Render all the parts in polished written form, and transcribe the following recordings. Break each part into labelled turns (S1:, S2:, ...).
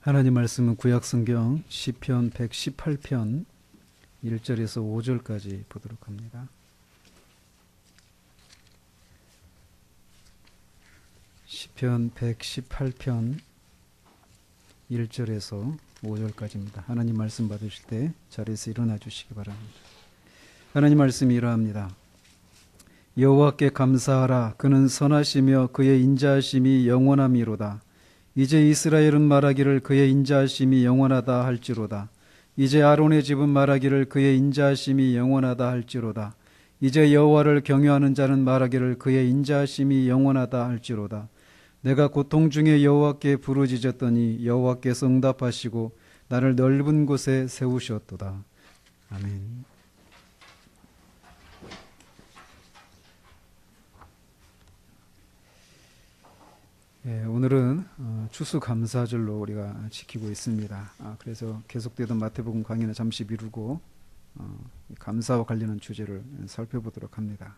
S1: 하나님 말씀은 구약성경 시편 118편 1절에서 5절까지 보도록 합니다. 시편 118편 1절에서 5절까지입니다. 하나님 말씀 받으실 때 자리에서 일어나 주시기 바랍니다. 하나님 말씀이 이러합니다. 여호와께 감사하라. 그는 선하시며 그의 인자하심이 영원함이로다. 이제 이스라엘은 말하기를 그의 인자하심이 영원하다 할지로다. 이제 아론의 집은 말하기를 그의 인자하심이 영원하다 할지로다. 이제 여호와를 경외하는 자는 말하기를 그의 인자하심이 영원하다 할지로다. 내가 고통 중에 여호와께 부르짖었더니 여호와께서 응답하시고 나를 넓은 곳에 세우셨도다. 아멘. 오늘은 추수감사절로 우리가 지키고 있습니다. 그래서 계속되던 마태복음 강의는 잠시 미루고 감사와 관련한 주제를 살펴보도록 합니다.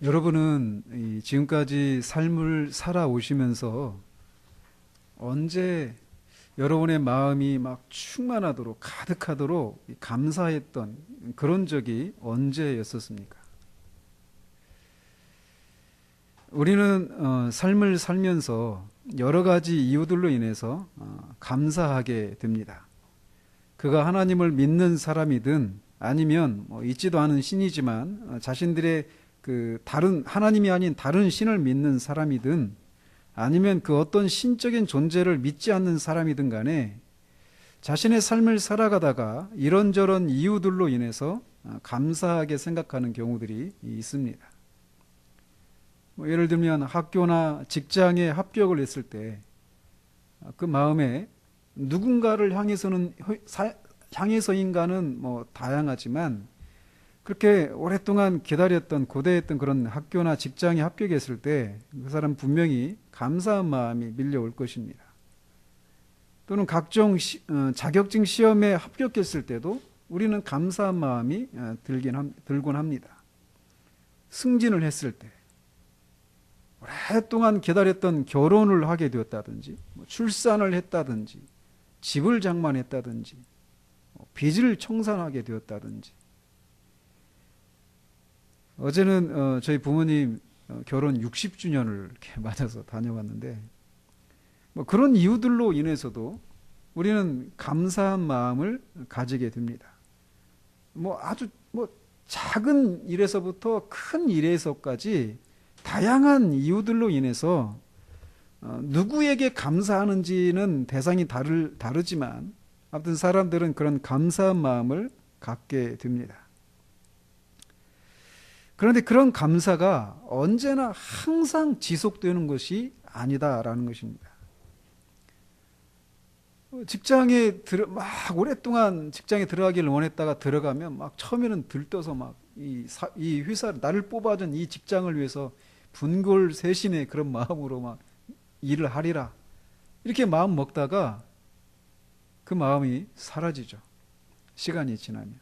S1: 여러분은 지금까지 삶을 살아오시면서 언제 여러분의 마음이 막 충만하도록 가득하도록 감사했던 그런 적이 언제였었습니까? 우리는 삶을 살면서 여러 가지 이유들로 인해서 감사하게 됩니다. 그가 하나님을 믿는 사람이든 아니면 있지도 않은 신이지만 자신들의 그 다른 하나님이 아닌 다른 신을 믿는 사람이든 아니면 그 어떤 신적인 존재를 믿지 않는 사람이든 간에 자신의 삶을 살아가다가 이런저런 이유들로 인해서 감사하게 생각하는 경우들이 있습니다. 예를 들면 학교나 직장에 합격을 했을 때 그 마음에 누군가를 향해서인가는 다양하지만 그렇게 오랫동안 기다렸던 고대했던 그런 학교나 직장에 합격했을 때 그 사람 분명히 감사한 마음이 밀려올 것입니다. 또는 각종 자격증 시험에 합격했을 때도 우리는 감사한 마음이 들곤 합니다. 승진을 했을 때 오랫동안 기다렸던 결혼을 하게 되었다든지 출산을 했다든지 집을 장만했다든지 빚을 청산하게 되었다든지. 어제는 저희 부모님 결혼 60주년을 이렇게 맞아서 다녀왔는데 그런 이유들로 인해서도 우리는 감사한 마음을 가지게 됩니다. 아주 작은 일에서부터 큰 일에서까지 다양한 이유들로 인해서 누구에게 감사하는지는 대상이 다르지만 아무튼 사람들은 그런 감사한 마음을 갖게 됩니다. 그런데 그런 감사가 언제나 항상 지속되는 것이 아니다라는 것입니다. 직장에 막 오랫동안 직장에 들어가기를 원했다가 들어가면 막 처음에는 들떠서 막 이 회사 나를 뽑아준 이 직장을 위해서 분골쇄신의 그런 마음으로 막 일을 하리라 이렇게 마음 먹다가 그 마음이 사라지죠. 시간이 지나면.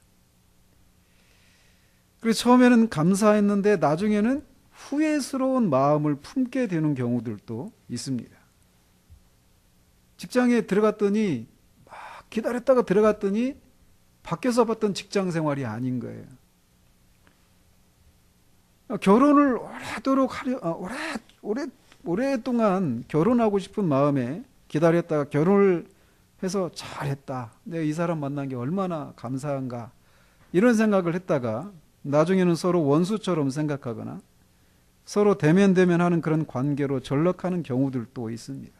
S1: 그래서 처음에는 감사했는데 나중에는 후회스러운 마음을 품게 되는 경우들도 있습니다. 직장에 들어갔더니 막 기다렸다가 들어갔더니 밖에서 봤던 직장 생활이 아닌 거예요. 결혼을 오랫동안 결혼하고 싶은 마음에 기다렸다가 결혼을 해서 잘했다. 내가 이 사람 만난 게 얼마나 감사한가. 이런 생각을 했다가 나중에는 서로 원수처럼 생각하거나 서로 대면대면하는 그런 관계로 전락하는 경우들도 있습니다.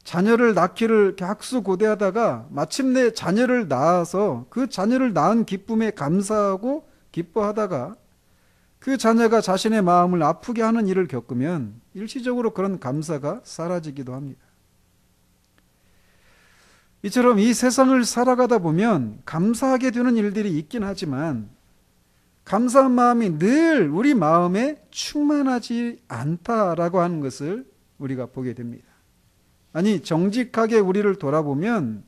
S1: 자녀를 낳기를 학수고대하다가 마침내 자녀를 낳아서 그 자녀를 낳은 기쁨에 감사하고 기뻐하다가 그 자녀가 자신의 마음을 아프게 하는 일을 겪으면 일시적으로 그런 감사가 사라지기도 합니다. 이처럼 이 세상을 살아가다 보면 감사하게 되는 일들이 있긴 하지만 감사한 마음이 늘 우리 마음에 충만하지 않다라고 하는 것을 우리가 보게 됩니다. 아니, 정직하게 우리를 돌아보면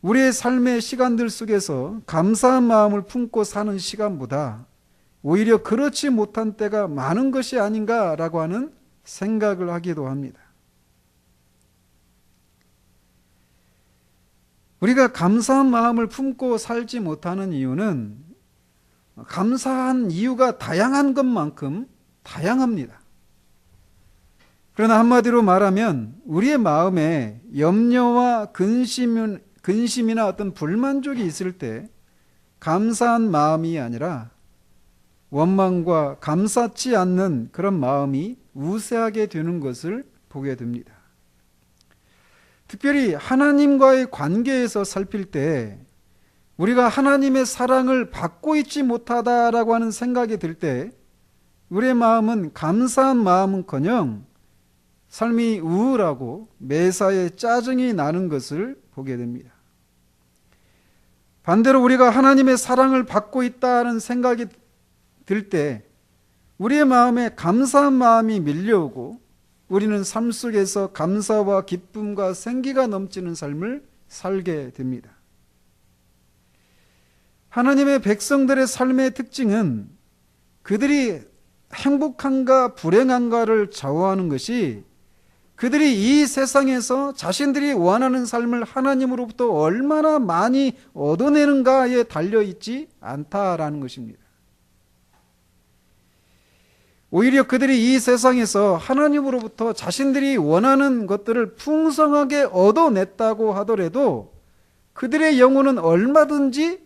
S1: 우리의 삶의 시간들 속에서 감사한 마음을 품고 사는 시간보다 오히려 그렇지 못한 때가 많은 것이 아닌가라고 하는 생각을 하기도 합니다. 우리가 감사한 마음을 품고 살지 못하는 이유는 감사한 이유가 다양한 것만큼 다양합니다. 그러나 한마디로 말하면 우리의 마음에 염려와 근심이나 어떤 불만족이 있을 때 감사한 마음이 아니라 원망과 감사치 않는 그런 마음이 우세하게 되는 것을 보게 됩니다. 특별히 하나님과의 관계에서 살필 때 우리가 하나님의 사랑을 받고 있지 못하다라고 하는 생각이 들 때 우리의 마음은 감사한 마음은커녕 삶이 우울하고 매사에 짜증이 나는 것을 보게 됩니다. 반대로 우리가 하나님의 사랑을 받고 있다는 생각이 들 때 우리의 마음에 감사한 마음이 밀려오고 우리는 삶 속에서 감사와 기쁨과 생기가 넘치는 삶을 살게 됩니다. 하나님의 백성들의 삶의 특징은 그들이 행복한가 불행한가를 좌우하는 것이 그들이 이 세상에서 자신들이 원하는 삶을 하나님으로부터 얼마나 많이 얻어내는가에 달려있지 않다라는 것입니다. 오히려 그들이 이 세상에서 하나님으로부터 자신들이 원하는 것들을 풍성하게 얻어냈다고 하더라도 그들의 영혼은 얼마든지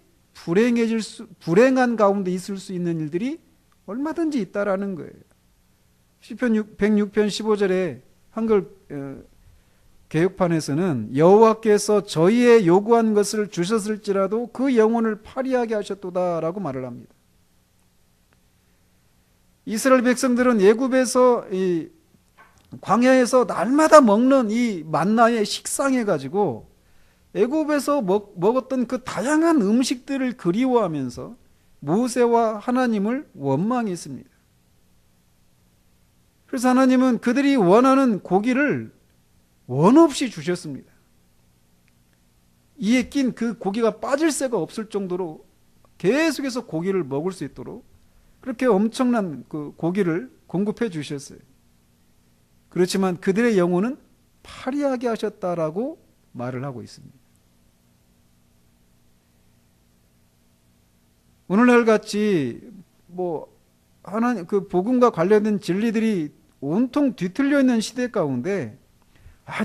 S1: 불행한 가운데 있을 수 있는 일들이 얼마든지 있다라는 거예요. 시편 106편 15절에 한글 개역판에서는 여호와께서 저희의 요구한 것을 주셨을지라도 그 영혼을 파리하게 하셨도다라고 말을 합니다. 이스라엘 백성들은 애굽에서 이 광야에서 날마다 먹는 이 만나에 식상해가지고 애굽에서 먹었던 그 다양한 음식들을 그리워하면서 모세와 하나님을 원망했습니다. 그래서 하나님은 그들이 원하는 고기를 원 없이 주셨습니다. 이에 낀 그 고기가 빠질 새가 없을 정도로 계속해서 고기를 먹을 수 있도록 그렇게 엄청난 그 고기를 공급해 주셨어요. 그렇지만 그들의 영혼은 파리하게 하셨다라고 말을 하고 있습니다. 오늘날 같이 하나님 그 복음과 관련된 진리들이 온통 뒤틀려 있는 시대 가운데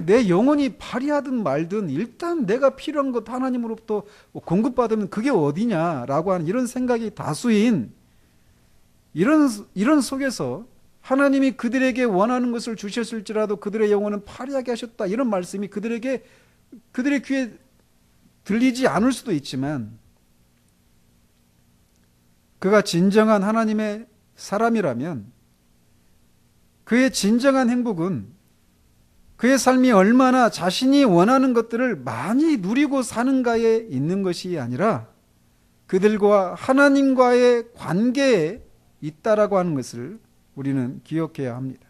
S1: 내 영혼이 파리하든 말든 일단 내가 필요한 것 하나님으로부터 공급받으면 그게 어디냐라고 하는 이런 생각이 다수인 이런 속에서 하나님이 그들에게 원하는 것을 주셨을지라도 그들의 영혼은 파리하게 하셨다 이런 말씀이 그들의 귀에 들리지 않을 수도 있지만 그가 진정한 하나님의 사람이라면 그의 진정한 행복은 그의 삶이 얼마나 자신이 원하는 것들을 많이 누리고 사는가에 있는 것이 아니라 그들과 하나님과의 관계에 있다라고 하는 것을 우리는 기억해야 합니다.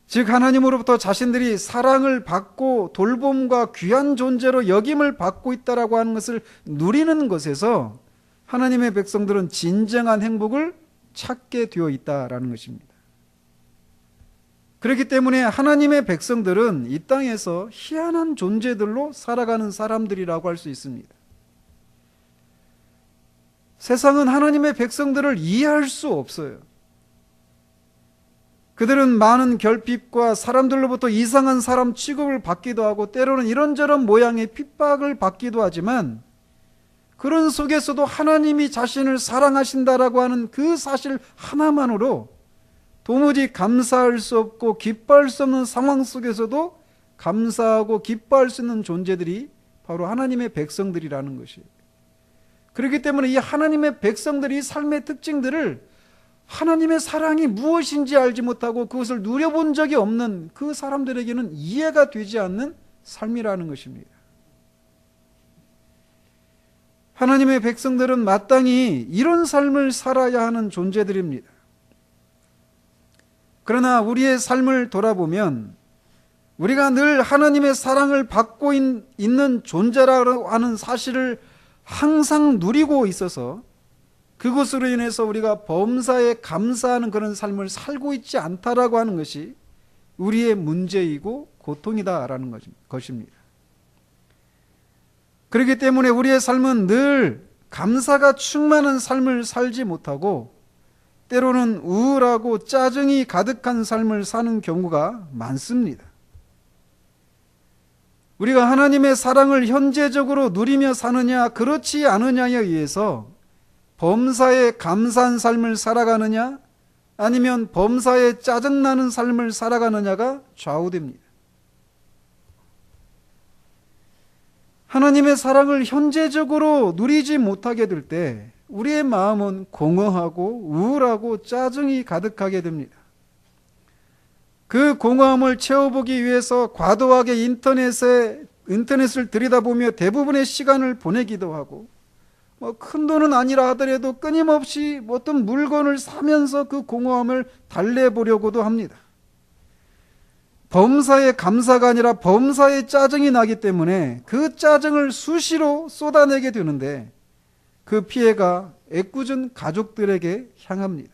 S1: 즉 하나님으로부터 자신들이 사랑을 받고 돌봄과 귀한 존재로 여김을 받고 있다라고 하는 것을 누리는 것에서 하나님의 백성들은 진정한 행복을 찾게 되어 있다라는 것입니다. 그렇기 때문에 하나님의 백성들은 이 땅에서 희한한 존재들로 살아가는 사람들이라고 할 수 있습니다. 세상은 하나님의 백성들을 이해할 수 없어요. 그들은 많은 결핍과 사람들로부터 이상한 사람 취급을 받기도 하고 때로는 이런저런 모양의 핍박을 받기도 하지만 그런 속에서도 하나님이 자신을 사랑하신다라고 하는 그 사실 하나만으로 도무지 감사할 수 없고 기뻐할 수 없는 상황 속에서도 감사하고 기뻐할 수 있는 존재들이 바로 하나님의 백성들이라는 것이에요. 그렇기 때문에 이 하나님의 백성들이 삶의 특징들을 하나님의 사랑이 무엇인지 알지 못하고 그것을 누려본 적이 없는 그 사람들에게는 이해가 되지 않는 삶이라는 것입니다. 하나님의 백성들은 마땅히 이런 삶을 살아야 하는 존재들입니다. 그러나 우리의 삶을 돌아보면 우리가 늘 하나님의 사랑을 받고 있는 존재라고 하는 사실을 항상 누리고 있어서 그것으로 인해서 우리가 범사에 감사하는 그런 삶을 살고 있지 않다라고 하는 것이 우리의 문제이고 고통이다라는 것입니다. 그렇기 때문에 우리의 삶은 늘 감사가 충만한 삶을 살지 못하고 때로는 우울하고 짜증이 가득한 삶을 사는 경우가 많습니다. 우리가 하나님의 사랑을 현재적으로 누리며 사느냐 그렇지 않느냐에 의해서 범사에 감사한 삶을 살아가느냐 아니면 범사에 짜증나는 삶을 살아가느냐가 좌우됩니다. 하나님의 사랑을 현재적으로 누리지 못하게 될 때 우리의 마음은 공허하고 우울하고 짜증이 가득하게 됩니다. 그 공허함을 채워보기 위해서 과도하게 인터넷을 들여다보며 대부분의 시간을 보내기도 하고 큰 돈은 아니라 하더라도 끊임없이 어떤 물건을 사면서 그 공허함을 달래보려고도 합니다. 범사에 감사가 아니라 범사에 짜증이 나기 때문에 그 짜증을 수시로 쏟아내게 되는데 그 피해가 애꿎은 가족들에게 향합니다.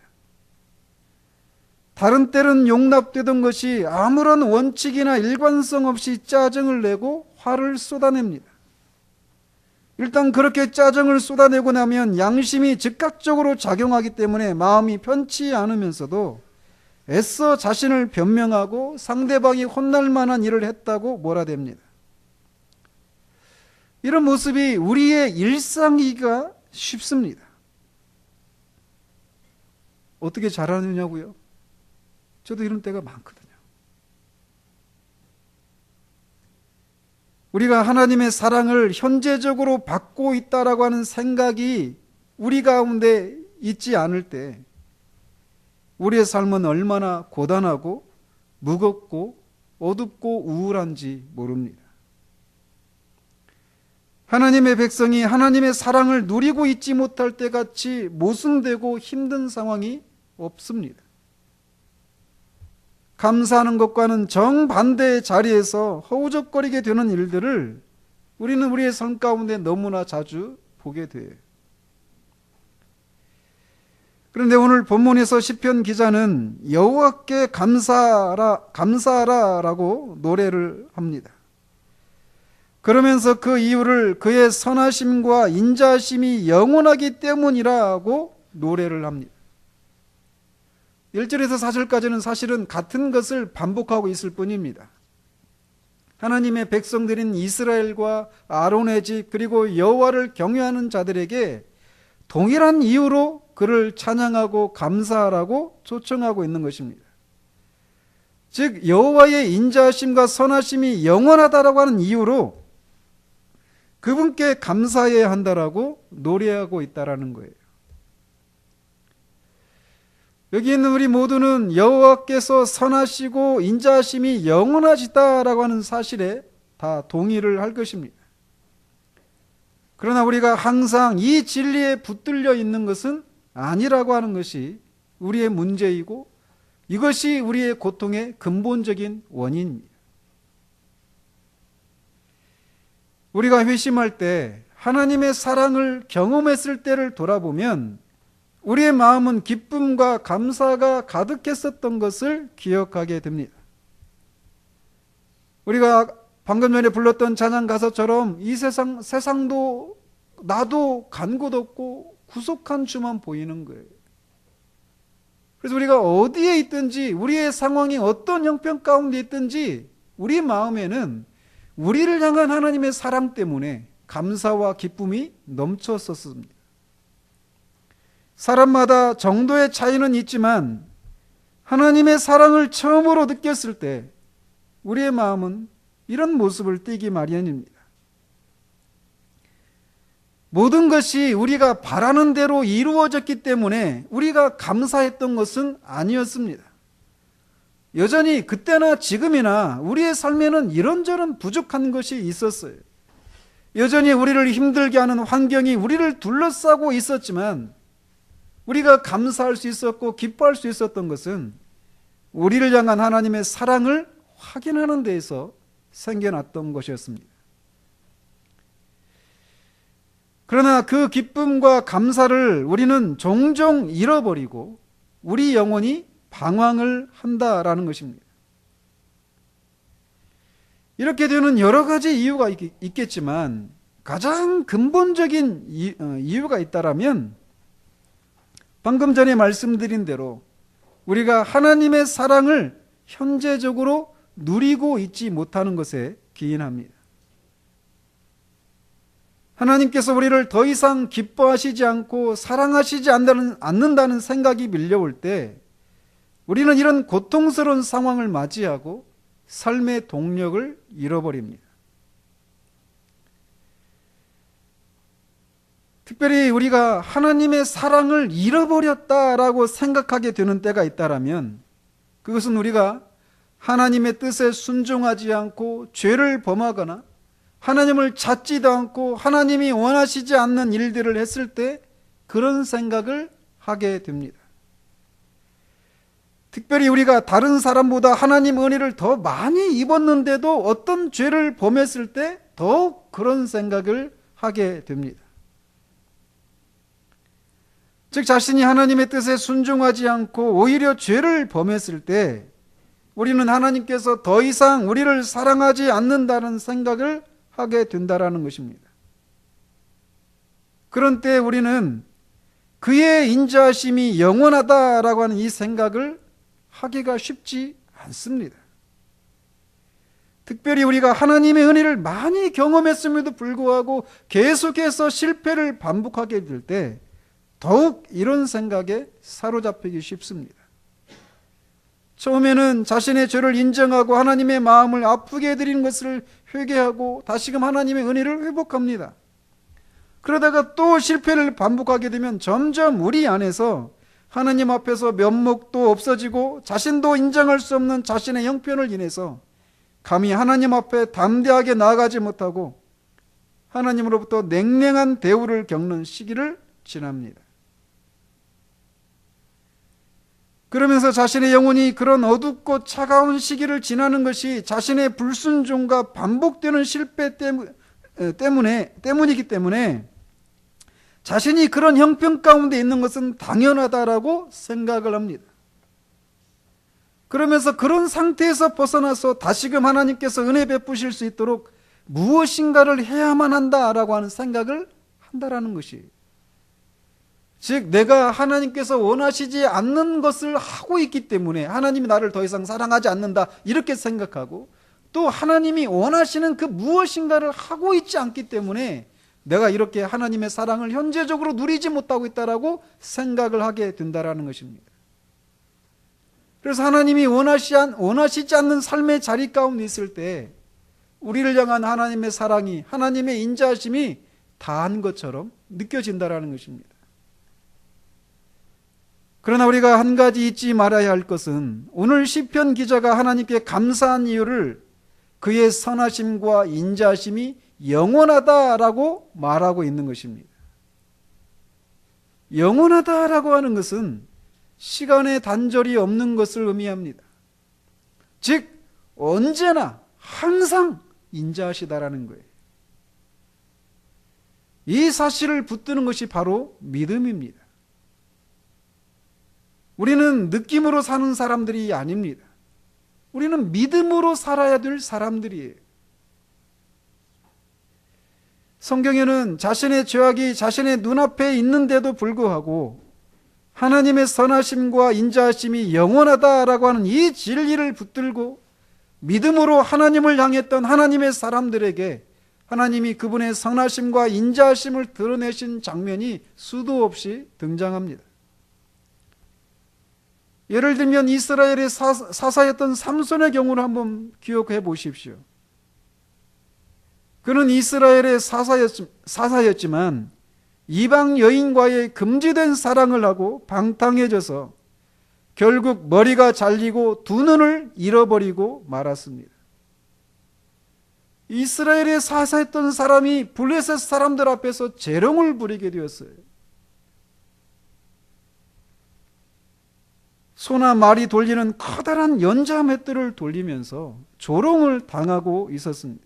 S1: 다른 때는 용납되던 것이 아무런 원칙이나 일관성 없이 짜증을 내고 화를 쏟아냅니다. 일단 그렇게 짜증을 쏟아내고 나면 양심이 즉각적으로 작용하기 때문에 마음이 편치 않으면서도 애써 자신을 변명하고 상대방이 혼날 만한 일을 했다고 몰아댑니다. 이런 모습이 우리의 일상이기가 쉽습니다. 어떻게 잘하느냐고요? 저도 이런 때가 많거든요. 우리가 하나님의 사랑을 현재적으로 받고 있다라고 하는 생각이 우리 가운데 있지 않을 때 우리의 삶은 얼마나 고단하고 무겁고 어둡고 우울한지 모릅니다. 하나님의 백성이 하나님의 사랑을 누리고 있지 못할 때 같이 모순되고 힘든 상황이 없습니다. 감사하는 것과는 정반대의 자리에서 허우적거리게 되는 일들을 우리는 우리의 삶 가운데 너무나 자주 보게 돼요. 그런데 오늘 본문에서 시편 기자는 여호와께 감사하라라고 노래를 합니다. 그러면서 그 이유를 그의 선하심과 인자하심이 영원하기 때문이라고 노래를 합니다. 1절에서 4절까지는 사실은 같은 것을 반복하고 있을 뿐입니다. 하나님의 백성들인 이스라엘과 아론의 집 그리고 여호와를 경외하는 자들에게 동일한 이유로 그를 찬양하고 감사하라고 초청하고 있는 것입니다. 즉 여호와의 인자하심과 선하심이 영원하다라고 하는 이유로 그분께 감사해야 한다라고 노래하고 있다라는 거예요. 여기 있는 우리 모두는 여호와께서 선하시고 인자하심이 영원하시다라고 하는 사실에 다 동의를 할 것입니다. 그러나 우리가 항상 이 진리에 붙들려 있는 것은 아니라고 하는 것이 우리의 문제이고 이것이 우리의 고통의 근본적인 원인입니다. 우리가 회심할 때 하나님의 사랑을 경험했을 때를 돌아보면 우리의 마음은 기쁨과 감사가 가득했었던 것을 기억하게 됩니다. 우리가 방금 전에 불렀던 찬양 가사처럼 이 세상도 나도 간 곳 없고 구속한 주만 보이는 거예요. 그래서 우리가 어디에 있든지 우리의 상황이 어떤 형편 가운데 있든지 우리 마음에는 우리를 향한 하나님의 사랑 때문에 감사와 기쁨이 넘쳤었습니다. 사람마다 정도의 차이는 있지만 하나님의 사랑을 처음으로 느꼈을 때 우리의 마음은 이런 모습을 띠기 마련입니다. 모든 것이 우리가 바라는 대로 이루어졌기 때문에 우리가 감사했던 것은 아니었습니다. 여전히 그때나 지금이나 우리의 삶에는 이런저런 부족한 것이 있었어요. 여전히 우리를 힘들게 하는 환경이 우리를 둘러싸고 있었지만 우리가 감사할 수 있었고 기뻐할 수 있었던 것은 우리를 향한 하나님의 사랑을 확인하는 데에서 생겨났던 것이었습니다. 그러나 그 기쁨과 감사를 우리는 종종 잃어버리고 우리 영혼이 방황을 한다라는 것입니다. 이렇게 되는 여러 가지 이유가 있겠지만 가장 근본적인 이유가 있다라면 방금 전에 말씀드린 대로 우리가 하나님의 사랑을 현재적으로 누리고 있지 못하는 것에 기인합니다. 하나님께서 우리를 더 이상 기뻐하시지 않고 사랑하시지 않는다는 생각이 밀려올 때 우리는 이런 고통스러운 상황을 맞이하고 삶의 동력을 잃어버립니다. 특별히 우리가 하나님의 사랑을 잃어버렸다라고 생각하게 되는 때가 있다라면 그것은 우리가 하나님의 뜻에 순종하지 않고 죄를 범하거나 하나님을 찾지도 않고 하나님이 원하시지 않는 일들을 했을 때 그런 생각을 하게 됩니다. 특별히 우리가 다른 사람보다 하나님 은혜를 더 많이 입었는데도 어떤 죄를 범했을 때 더욱 그런 생각을 하게 됩니다. 즉 자신이 하나님의 뜻에 순종하지 않고 오히려 죄를 범했을 때 우리는 하나님께서 더 이상 우리를 사랑하지 않는다는 생각을 하게 된다라는 것입니다. 그런 때 우리는 그의 인자하심이 영원하다라고 하는 이 생각을 하기가 쉽지 않습니다. 특별히 우리가 하나님의 은혜를 많이 경험했음에도 불구하고 계속해서 실패를 반복하게 될 때 더욱 이런 생각에 사로잡히기 쉽습니다. 처음에는 자신의 죄를 인정하고 하나님의 마음을 아프게 해드리는 것을 회개하고 다시금 하나님의 은혜를 회복합니다. 그러다가 또 실패를 반복하게 되면 점점 우리 안에서 하나님 앞에서 면목도 없어지고 자신도 인정할 수 없는 자신의 형편을 인해서 감히 하나님 앞에 담대하게 나아가지 못하고 하나님으로부터 냉랭한 대우를 겪는 시기를 지납니다. 그러면서 자신의 영혼이 그런 어둡고 차가운 시기를 지나는 것이 자신의 불순종과 반복되는 실패 때문이기 때문에 자신이 그런 형편 가운데 있는 것은 당연하다라고 생각을 합니다. 그러면서 그런 상태에서 벗어나서 다시금 하나님께서 은혜 베푸실 수 있도록 무엇인가를 해야만 한다라고 하는 생각을 한다라는 것이, 즉 내가 하나님께서 원하시지 않는 것을 하고 있기 때문에 하나님이 나를 더 이상 사랑하지 않는다 이렇게 생각하고, 또 하나님이 원하시는 그 무엇인가를 하고 있지 않기 때문에 내가 이렇게 하나님의 사랑을 현재적으로 누리지 못하고 있다라고 생각을 하게 된다라는 것입니다. 그래서 하나님이 원하시지 않는 삶의 자리 가운데 있을 때 우리를 향한 하나님의 사랑이, 하나님의 인자하심이 다한 것처럼 느껴진다라는 것입니다. 그러나 우리가 한 가지 잊지 말아야 할 것은, 오늘 시편 기자가 하나님께 감사한 이유를 그의 선하심과 인자하심이 영원하다라고 말하고 있는 것입니다. 영원하다라고 하는 것은 시간의 단절이 없는 것을 의미합니다. 즉 언제나 항상 인자하시다라는 거예요. 이 사실을 붙드는 것이 바로 믿음입니다. 우리는 느낌으로 사는 사람들이 아닙니다. 우리는 믿음으로 살아야 될 사람들이에요. 성경에는 자신의 죄악이 자신의 눈앞에 있는데도 불구하고 하나님의 선하심과 인자하심이 영원하다라고 하는 이 진리를 붙들고 믿음으로 하나님을 향했던 하나님의 사람들에게 하나님이 그분의 선하심과 인자하심을 드러내신 장면이 수도 없이 등장합니다. 예를 들면 이스라엘의 사사였던 삼손의 경우를 한번 기억해 보십시오. 그는 이스라엘의 사사였지만 이방 여인과의 금지된 사랑을 하고 방탕해져서 결국 머리가 잘리고 두 눈을 잃어버리고 말았습니다. 이스라엘의 사사였던 사람이 블레셋 사람들 앞에서 재롱을 부리게 되었어요. 소나 말이 돌리는 커다란 연자 맷돌을 돌리면서 조롱을 당하고 있었습니다.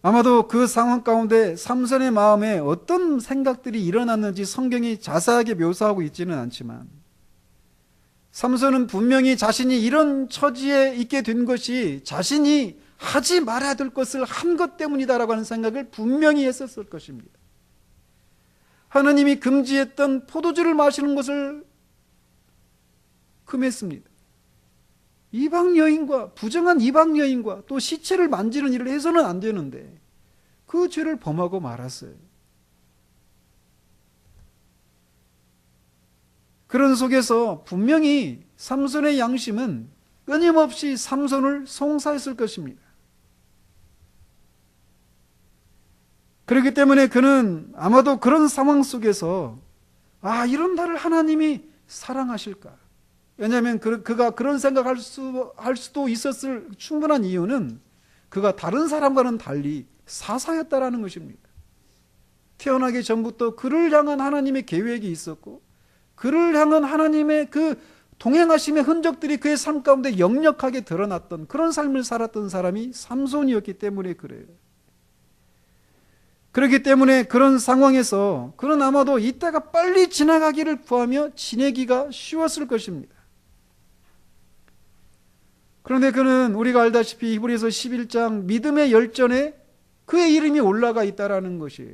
S1: 아마도 그 상황 가운데 삼손의 마음에 어떤 생각들이 일어났는지 성경이 자세하게 묘사하고 있지는 않지만 삼손은 분명히 자신이 이런 처지에 있게 된 것이 자신이 하지 말아야 될 것을 한 것 때문이다라고 하는 생각을 분명히 했었을 것입니다. 하나님이 금지했던 포도주를 마시는 것을 금했습니다. 이방 여인과 부정한 이방 여인과 또 시체를 만지는 일을 해서는 안 되는데 그 죄를 범하고 말았어요. 그런 속에서 분명히 삼손의 양심은 끊임없이 삼손을 송사했을 것입니다. 그렇기 때문에 그는 아마도 그런 상황 속에서 이런 나를 하나님이 사랑하실까? 왜냐하면 그가 그런 생각할 수도 있었을 충분한 이유는 그가 다른 사람과는 달리 사사였다라는 것입니다. 태어나기 전부터 그를 향한 하나님의 계획이 있었고 그를 향한 하나님의 그 동행하심의 흔적들이 그의 삶 가운데 역력하게 드러났던 그런 삶을 살았던 사람이 삼손이었기 때문에 그래요. 그렇기 때문에 그런 상황에서 그는 아마도 이때가 빨리 지나가기를 구하며 지내기가 쉬웠을 것입니다. 그런데 그는 우리가 알다시피 히브리서 11장 믿음의 열전에 그의 이름이 올라가 있다라는 것이에요.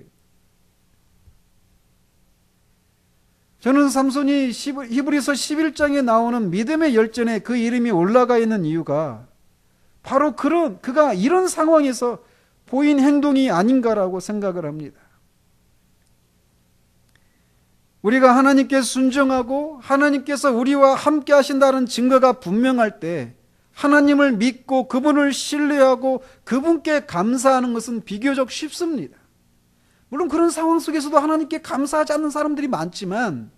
S1: 저는 삼손이 히브리서 11장에 나오는 믿음의 열전에 그 이름이 올라가 있는 이유가 바로 그가 이런 상황에서 보인 행동이 아닌가라고 생각을 합니다. 우리가 하나님께 순종하고 하나님께서 우리와 함께 하신다는 증거가 분명할 때 하나님을 믿고 그분을 신뢰하고 그분께 감사하는 것은 비교적 쉽습니다. 물론 그런 상황 속에서도 하나님께 감사하지 않는 사람들이 많지만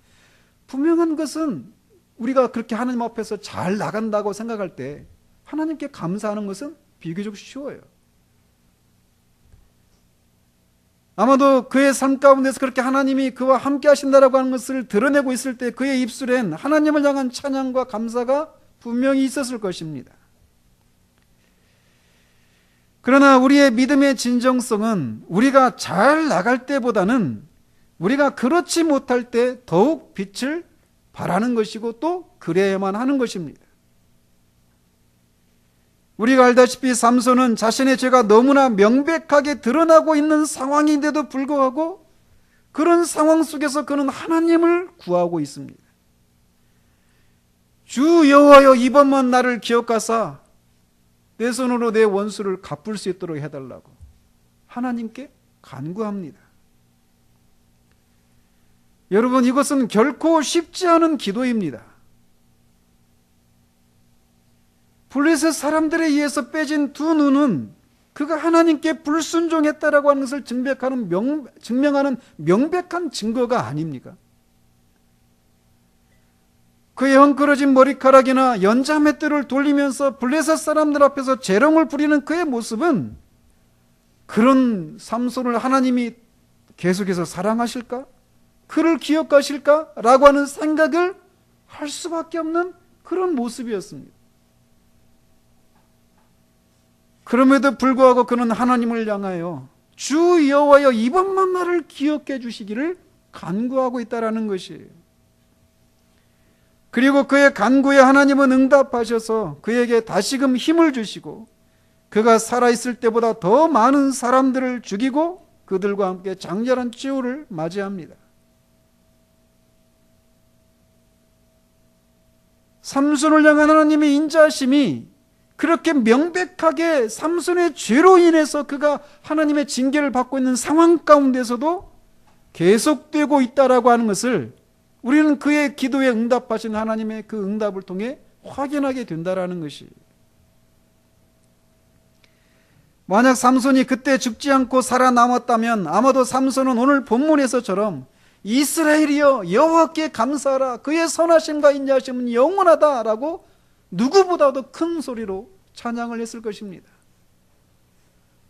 S1: 분명한 것은 우리가 그렇게 하나님 앞에서 잘 나간다고 생각할 때 하나님께 감사하는 것은 비교적 쉬워요. 아마도 그의 삶 가운데서 그렇게 하나님이 그와 함께 하신다라고 하는 것을 드러내고 있을 때 그의 입술엔 하나님을 향한 찬양과 감사가 분명히 있었을 것입니다. 그러나 우리의 믿음의 진정성은 우리가 잘 나갈 때보다는 우리가 그렇지 못할 때 더욱 빛을 발하는 것이고 또 그래야만 하는 것입니다. 우리가 알다시피 삼손은 자신의 죄가 너무나 명백하게 드러나고 있는 상황인데도 불구하고 그런 상황 속에서 그는 하나님을 구하고 있습니다. 주 여호와여 이번만 나를 기억하사 내 손으로 내 원수를 갚을 수 있도록 해달라고 하나님께 간구합니다. 여러분, 이것은 결코 쉽지 않은 기도입니다. 블레셋 사람들에 의해서 빼진 두 눈은 그가 하나님께 불순종했다라고 하는 것을 증명하는 명백한 증거가 아닙니까? 그의 헝클어진 머리카락이나 연자맷돌을 돌리면서 블레셋 사람들 앞에서 재롱을 부리는 그의 모습은 그런 삼손을 하나님이 계속해서 사랑하실까? 그를 기억하실까? 라고 하는 생각을 할 수밖에 없는 그런 모습이었습니다. 그럼에도 불구하고 그는 하나님을 향하여 주 여호와여 이번만 나를 기억해 주시기를 간구하고 있다라는 것이에요. 그리고 그의 간구에 하나님은 응답하셔서 그에게 다시금 힘을 주시고 그가 살아있을 때보다 더 많은 사람들을 죽이고 그들과 함께 장렬한 최후를 맞이합니다. 삼손을 향한 하나님의 인자하심이 그렇게 명백하게 삼손의 죄로 인해서 그가 하나님의 징계를 받고 있는 상황 가운데서도 계속되고 있다라고 하는 것을 우리는 그의 기도에 응답하신 하나님의 그 응답을 통해 확인하게 된다라는 것이. 만약 삼손이 그때 죽지 않고 살아남았다면 아마도 삼손은 오늘 본문에서처럼 이스라엘이여 여호와께 감사하라 그의 선하심과 인자하심은 영원하다라고 누구보다도 큰 소리로 찬양을 했을 것입니다.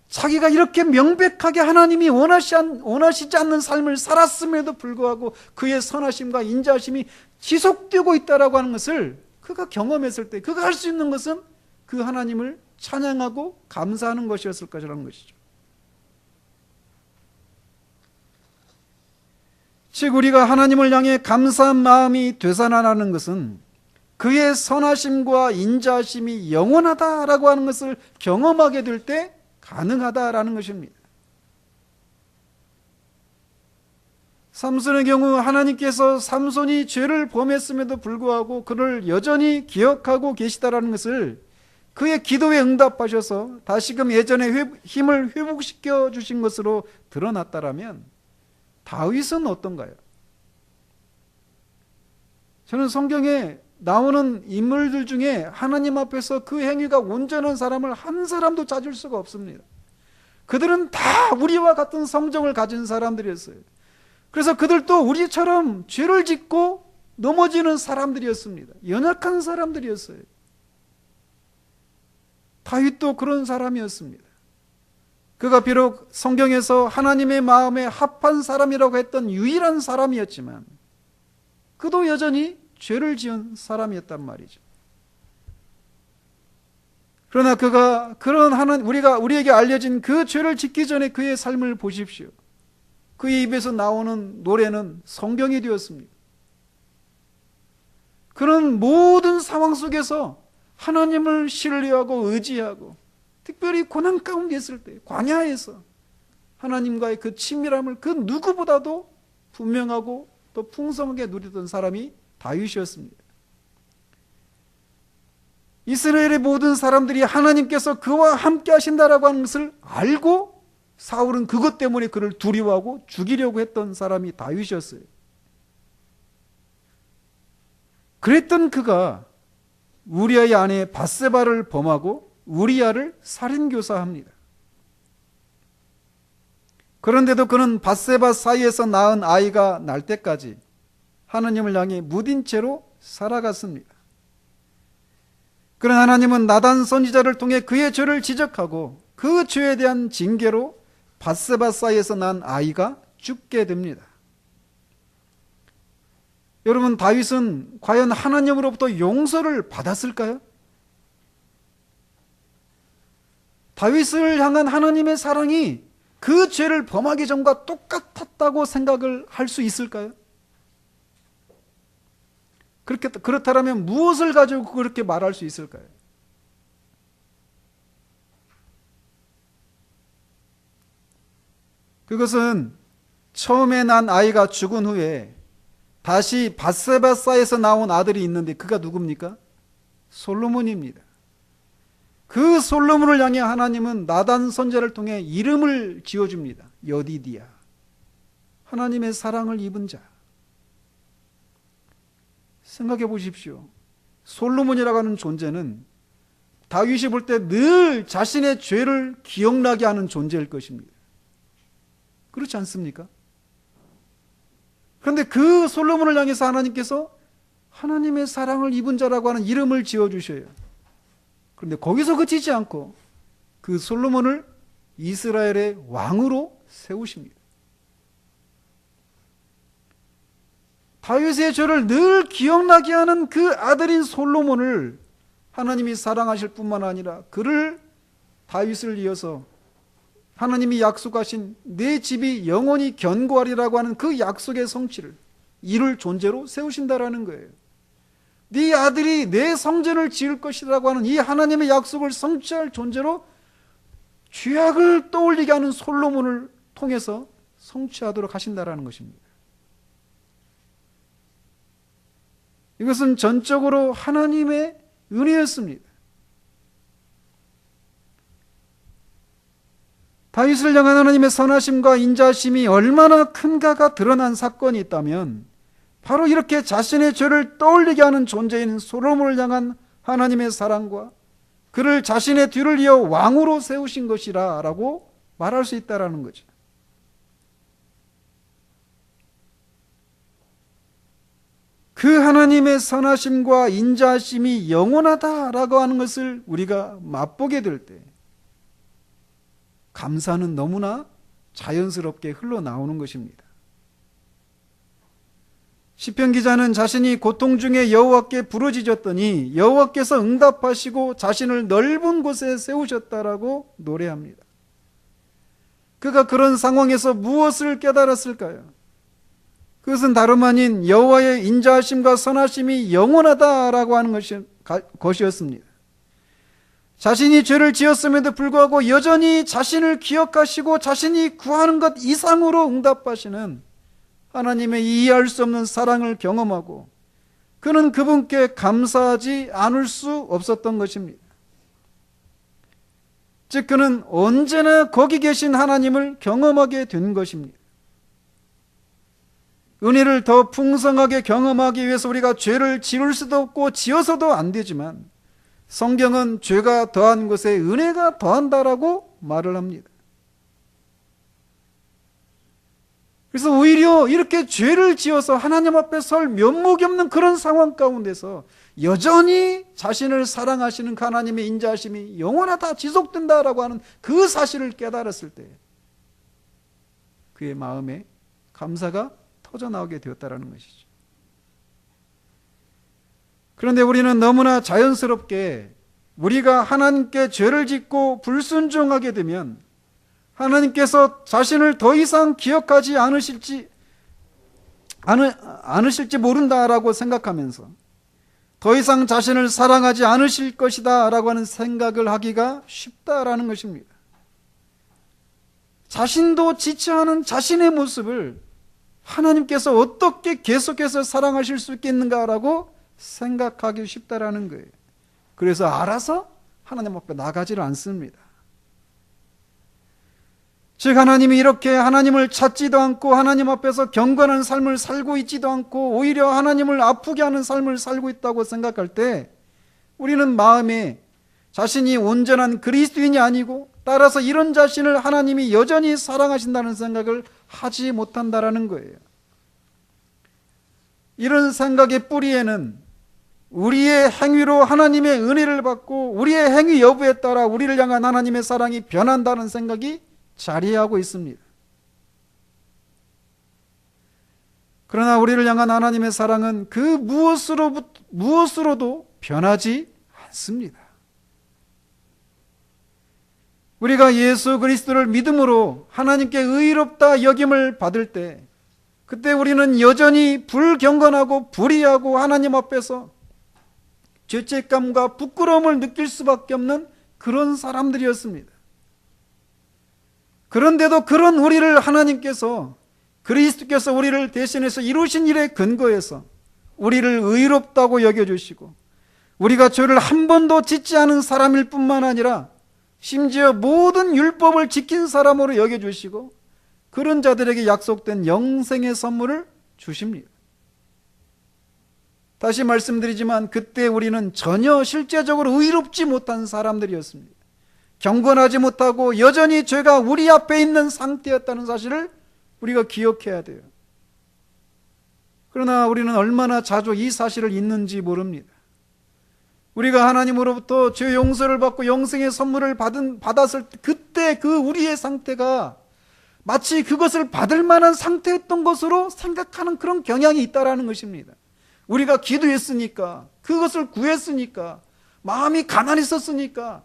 S1: 자기가 이렇게 명백하게 하나님이 원하시지 않는 삶을 살았음에도 불구하고 그의 선하심과 인자하심이 지속되고 있다라고 하는 것을 그가 경험했을 때 그가 할 수 있는 것은 그 하나님을 찬양하고 감사하는 것이었을 것이라는 것이죠. 즉 우리가 하나님을 향해 감사한 마음이 되살아나는 것은 그의 선하심과 인자하심이 영원하다라고 하는 것을 경험하게 될 때 가능하다라는 것입니다. 삼손의 경우 하나님께서 삼손이 죄를 범했음에도 불구하고 그를 여전히 기억하고 계시다라는 것을 그의 기도에 응답하셔서 다시금 예전의 힘을 회복시켜 주신 것으로 드러났다라면 다윗은 어떤가요? 저는 성경에 나오는 인물들 중에 하나님 앞에서 그 행위가 온전한 사람을 한 사람도 찾을 수가 없습니다. 그들은 다 우리와 같은 성정을 가진 사람들이었어요. 그래서 그들도 우리처럼 죄를 짓고 넘어지는 사람들이었습니다. 연약한 사람들이었어요. 다윗도 그런 사람이었습니다. 그가 비록 성경에서 하나님의 마음에 합한 사람이라고 했던 유일한 사람이었지만 그도 여전히 죄를 지은 사람이었단 말이죠. 그러나 그가 우리에게 알려진 그 죄를 짓기 전에 그의 삶을 보십시오. 그의 입에서 나오는 노래는 성경이 되었습니다. 그는 모든 상황 속에서 하나님을 신뢰하고 의지하고 특별히 고난 가운데 있을 때 광야에서 하나님과의 그 친밀함을 그 누구보다도 분명하고 또 풍성하게 누리던 사람이 다윗이었습니다. 이스라엘의 모든 사람들이 하나님께서 그와 함께 하신다라고 하는 것을 알고 사울은 그것 때문에 그를 두려워하고 죽이려고 했던 사람이 다윗이었어요. 그랬던 그가 우리아의 아내 밧세바를 범하고 우리아를 살인교사합니다. 그런데도 그는 밧세바 사이에서 낳은 아이가 날 때까지 하나님을 향해 무딘 채로 살아갔습니다. 그런 하나님은 나단 선지자를 통해 그의 죄를 지적하고 그 죄에 대한 징계로 밧세바 사이에서 난 아이가 죽게 됩니다. 여러분, 다윗은 과연 하나님으로부터 용서를 받았을까요? 다윗을 향한 하나님의 사랑이 그 죄를 범하기 전과 똑같았다고 생각을 할 수 있을까요? 그렇다면 무엇을 가지고 그렇게 말할 수 있을까요? 그것은 처음에 난 아이가 죽은 후에 다시 밧세바사에서 나온 아들이 있는데 그가 누굽니까? 솔로몬입니다. 그 솔로몬을 향해 하나님은 나단 선지자를 통해 이름을 지어줍니다. 여디디야. 하나님의 사랑을 입은 자. 생각해 보십시오. 솔로몬이라고 하는 존재는 다윗이 볼 때 늘 자신의 죄를 기억나게 하는 존재일 것입니다. 그렇지 않습니까? 그런데 그 솔로몬을 향해서 하나님께서 하나님의 사랑을 입은 자라고 하는 이름을 지어주셔요. 그런데 거기서 그치지 않고 그 솔로몬을 이스라엘의 왕으로 세우십니다. 다윗의 죄를 늘 기억나게 하는 그 아들인 솔로몬을 하나님이 사랑하실 뿐만 아니라 그를 다윗을 이어서 하나님이 약속하신 내 집이 영원히 견고하리라고 하는 그 약속의 성취를 이룰 존재로 세우신다라는 거예요. 네 아들이 내 성전을 지을 것이라고 하는 이 하나님의 약속을 성취할 존재로 죄악을 떠올리게 하는 솔로몬을 통해서 성취하도록 하신다라는 것입니다. 이것은 전적으로 하나님의 은혜였습니다. 다윗을 향한 하나님의 선하심과 인자심이 얼마나 큰가가 드러난 사건이 있다면 바로 이렇게 자신의 죄를 떠올리게 하는 존재인 솔로몬을 향한 하나님의 사랑과 그를 자신의 뒤를 이어 왕으로 세우신 것이라고 말할 수 있다라는 거죠. 그 하나님의 선하심과 인자하심이 영원하다라고 하는 것을 우리가 맛보게 될 때 감사는 너무나 자연스럽게 흘러나오는 것입니다. 시편 기자는 자신이 고통 중에 여호와께 부르짖었더니 여호와께서 응답하시고 자신을 넓은 곳에 세우셨다라고 노래합니다. 그가 그런 상황에서 무엇을 깨달았을까요? 그것은 다름 아닌 여호와의 인자하심과 선하심이 영원하다라고 하는 것이었습니다. 자신이 죄를 지었음에도 불구하고 여전히 자신을 기억하시고 자신이 구하는 것 이상으로 응답하시는 하나님의 이해할 수 없는 사랑을 경험하고 그는 그분께 감사하지 않을 수 없었던 것입니다. 즉 그는 언제나 거기 계신 하나님을 경험하게 된 것입니다. 은혜를 더 풍성하게 경험하기 위해서 우리가 죄를 지을 수도 없고 지어서도 안 되지만 성경은 죄가 더한 곳에 은혜가 더한다라고 말을 합니다. 그래서 오히려 이렇게 죄를 지어서 하나님 앞에 설 면목이 없는 그런 상황 가운데서 여전히 자신을 사랑하시는 그 하나님의 인자하심이 영원하다 지속된다라고 하는 그 사실을 깨달았을 때 그의 마음에 감사가 터져나오게 되었다라는 것이죠. 그런데 우리는 너무나 자연스럽게 우리가 하나님께 죄를 짓고 불순종하게 되면 하나님께서 자신을 더 이상 기억하지 않으실지 모른다라고 생각하면서 더 이상 자신을 사랑하지 않으실 것이다 라고 하는 생각을 하기가 쉽다라는 것입니다. 자신도 지체하는 자신의 모습을 하나님께서 어떻게 계속해서 사랑하실 수 있겠는가라고 생각하기 쉽다라는 거예요. 그래서 알아서 하나님 앞에 나가지를 않습니다. 즉 하나님이 이렇게 하나님을 찾지도 않고 하나님 앞에서 경건한 삶을 살고 있지도 않고 오히려 하나님을 아프게 하는 삶을 살고 있다고 생각할 때 우리는 마음에 자신이 온전한 그리스도인이 아니고 따라서 이런 자신을 하나님이 여전히 사랑하신다는 생각을 하지 못한다라는 거예요. 이런 생각의 뿌리에는 우리의 행위로 하나님의 은혜를 받고 우리의 행위 여부에 따라 우리를 향한 하나님의 사랑이 변한다는 생각이 자리하고 있습니다. 그러나 우리를 향한 하나님의 사랑은 그 무엇으로도 변하지 않습니다. 우리가 예수 그리스도를 믿음으로 하나님께 의롭다 여김을 받을 때 그때 우리는 여전히 불경건하고 불의하고 하나님 앞에서 죄책감과 부끄러움을 느낄 수밖에 없는 그런 사람들이었습니다. 그런데도 그런 우리를 하나님께서 그리스도께서 우리를 대신해서 이루신 일에 근거해서 우리를 의롭다고 여겨주시고 우리가 죄를 한 번도 짓지 않은 사람일 뿐만 아니라 심지어 모든 율법을 지킨 사람으로 여겨주시고 그런 자들에게 약속된 영생의 선물을 주십니다. 다시 말씀드리지만 그때 우리는 전혀 실제적으로 의롭지 못한 사람들이었습니다. 경건하지 못하고 여전히 죄가 우리 앞에 있는 상태였다는 사실을 우리가 기억해야 돼요. 그러나 우리는 얼마나 자주 이 사실을 잊는지 모릅니다. 우리가 하나님으로부터 죄 용서를 받고 영생의 선물을 받았을 때 그때 그 우리의 상태가 마치 그것을 받을 만한 상태였던 것으로 생각하는 그런 경향이 있다라는 것입니다. 우리가 기도했으니까, 그것을 구했으니까, 마음이 가난했었으니까.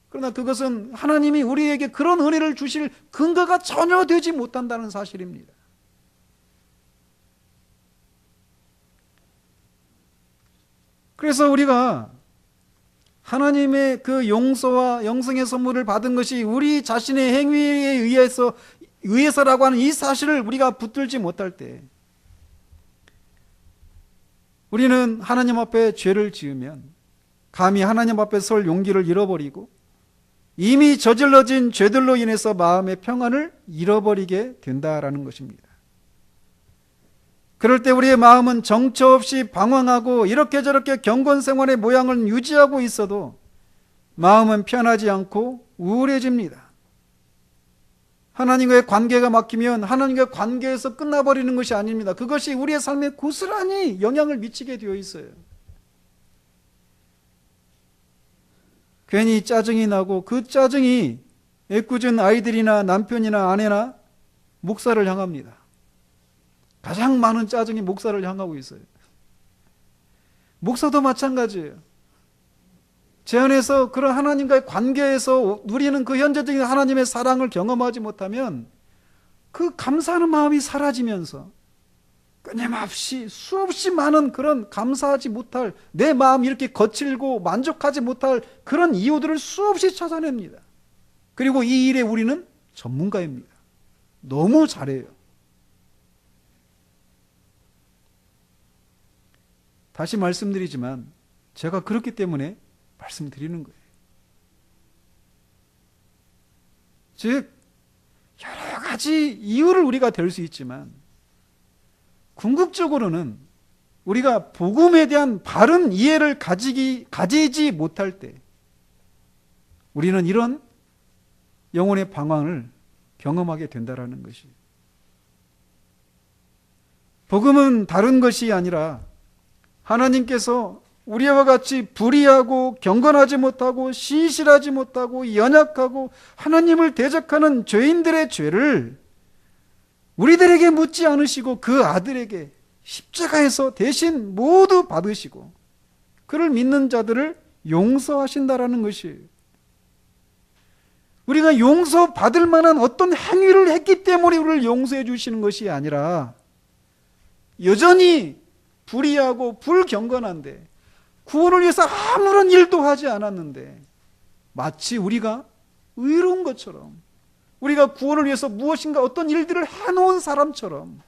S1: 그러나 그것은 하나님이 우리에게 그런 은혜를 주실 근거가 전혀 되지 못한다는 사실입니다. 그래서 우리가 하나님의 그 용서와 영생의 선물을 받은 것이 우리 자신의 행위에 의해서라고 하는 이 사실을 우리가 붙들지 못할 때 우리는 하나님 앞에 죄를 지으면 감히 하나님 앞에 설 용기를 잃어버리고 이미 저질러진 죄들로 인해서 마음의 평안을 잃어버리게 된다라는 것입니다. 그럴 때 우리의 마음은 정처 없이 방황하고 이렇게 저렇게 경건 생활의 모양을 유지하고 있어도 마음은 편하지 않고 우울해집니다. 하나님과의 관계가 막히면 하나님과의 관계에서 끝나버리는 것이 아닙니다. 그것이 우리의 삶에 고스란히 영향을 미치게 되어 있어요. 괜히 짜증이 나고 그 짜증이 애꿎은 아이들이나 남편이나 아내나 목사를 향합니다. 가장 많은 짜증이 목사를 향하고 있어요. 목사도 마찬가지예요. 제 안에서 그런 하나님과의 관계에서 누리는 그 현재적인 하나님의 사랑을 경험하지 못하면 그 감사하는 마음이 사라지면서 끊임없이 수없이 많은 그런 감사하지 못할, 내 마음 이렇게 거칠고 만족하지 못할 그런 이유들을 수없이 찾아냅니다. 그리고 이 일에 우리는 전문가입니다. 너무 잘해요. 다시 말씀드리지만 제가 그렇기 때문에 말씀드리는 거예요. 즉 여러 가지 이유를 우리가 댈 수 있지만 궁극적으로는 우리가 복음에 대한 바른 이해를 가지지 못할 때 우리는 이런 영혼의 방황을 경험하게 된다라는 것이. 복음은 다른 것이 아니라 하나님께서 우리와 같이 불의하고 경건하지 못하고 신실하지 못하고 연약하고 하나님을 대적하는 죄인들의 죄를 우리들에게 묻지 않으시고 그 아들에게 십자가에서 대신 모두 받으시고 그를 믿는 자들을 용서하신다라는 것이에요. 우리가 용서받을 만한 어떤 행위를 했기 때문에 우리를 용서해 주시는 것이 아니라 여전히 불의하고 불경건한데 구원을 위해서 아무런 일도 하지 않았는데 마치 우리가 의로운 것처럼 우리가 구원을 위해서 무엇인가 어떤 일들을 해놓은 사람처럼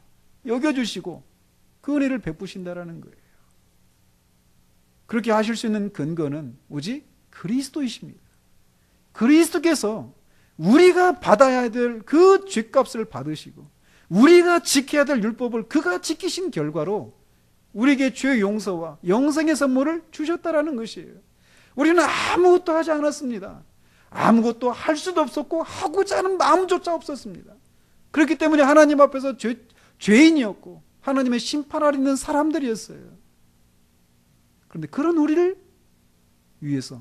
S1: 여겨주시고 그 은혜를 베푸신다라는 거예요. 그렇게 하실 수 있는 근거는 오직 그리스도이십니다. 그리스도께서 우리가 받아야 될 그 죗값을 받으시고 우리가 지켜야 될 율법을 그가 지키신 결과로 우리에게 죄 용서와 영생의 선물을 주셨다라는 것이에요. 우리는 아무것도 하지 않았습니다. 아무것도 할 수도 없었고 하고자 하는 마음조차 없었습니다. 그렇기 때문에 하나님 앞에서 죄인이었고 하나님의 심판 아래 있는 사람들이었어요. 그런데 그런 우리를 위해서